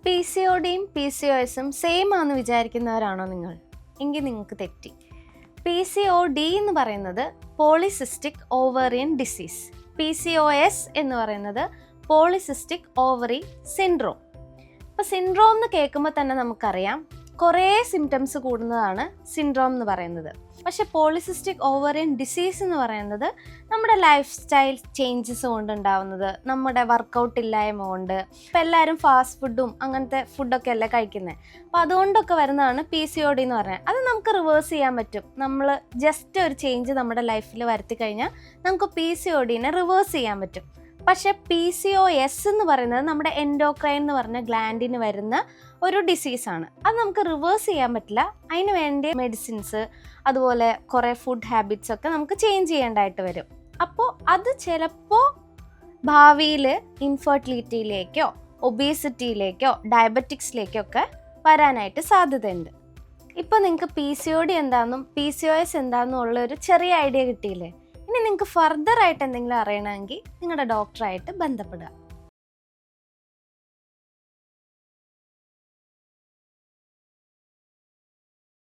PCODയും PCOSും same ആണെന്ന് വിചാരിക്കുന്നവരാണോ നിങ്ങൾ? എങ്കിൽ നിങ്ങൾക്ക് തെറ്റി. PCOD എന്ന് പറയുന്നത് പോളിസിസ്റ്റിക് ഓവറിയൻ ഡിസീസ്, PCOS എന്ന് പറയുന്നത് പോളിസിസ്റ്റിക് ഓവറി സിൻഡ്രോം. അപ്പോൾ സിൻഡ്രോം എന്ന് കേൾക്കുമ്പോൾ തന്നെ നമുക്കറിയാം കുറേ സിംറ്റംസ് കൂടുന്നതാണ് സിൻഡ്രോം എന്ന് പറയുന്നത്. പക്ഷെ പോളിസിസ്റ്റിക് ഓവറിയൻ ഡിസീസ് എന്ന് പറയുന്നത് നമ്മുടെ ലൈഫ് സ്റ്റൈൽ ചേഞ്ചസ് കൊണ്ടുണ്ടാവുന്നത്, നമ്മുടെ വർക്കൗട്ട് ഇല്ലായ്മ കൊണ്ട്. ഇപ്പം എല്ലാവരും ഫാസ്റ്റ് ഫുഡും അങ്ങനത്തെ ഫുഡൊക്കെ അല്ലേ കഴിക്കുന്നത്. അപ്പോൾ അതുകൊണ്ടൊക്കെ വരുന്നതാണ് PCOD എന്ന് പറയുന്നത്. അത് നമുക്ക് റിവേഴ്സ് ചെയ്യാൻ പറ്റും. നമ്മൾ ജസ്റ്റ് ഒരു ചേഞ്ച് നമ്മുടെ ലൈഫിൽ വരുത്തി കഴിഞ്ഞാൽ നമുക്ക് PCODനെ റിവേഴ്സ് ചെയ്യാൻ പറ്റും. പക്ഷെ PCOS എന്ന് പറയുന്നത് നമ്മുടെ എൻഡോക്രൈൻ എന്ന് പറഞ്ഞ ഗ്ലാൻഡിന് വരുന്ന ഒരു ഡിസീസാണ്. അത് നമുക്ക് റിവേഴ്സ് ചെയ്യാൻ പറ്റില്ല. അതിന് വേണ്ടി മെഡിസിൻസ്, അതുപോലെ കുറേ ഫുഡ് ഹാബിറ്റ്സ് ഒക്കെ നമുക്ക് ചേഞ്ച് ചെയ്യേണ്ടതായിട്ട് വരും. അപ്പോൾ അത് ചിലപ്പോൾ ഭാവിയിൽ ഇൻഫെർട്ടിലിറ്റിയിലേക്കോ ഒബീസിറ്റിയിലേക്കോ ഡയബറ്റിക്സിലേക്കോ ഒക്കെ വരാനായിട്ട് സാധ്യതയുണ്ട്. ഇപ്പോൾ നിങ്ങൾക്ക് PCOD എന്താണെന്നും PCOS എന്താണെന്നും ഉള്ള ഒരു ചെറിയ ഐഡിയ കിട്ടിയില്ലേ? ഇനി നിങ്ങൾക്ക് ഫർദർ ആയിട്ട് എന്തെങ്കിലും അറിയണമെങ്കിൽ നിങ്ങളുടെ ഡോക്ടറായിട്ട് ബന്ധപ്പെടുക.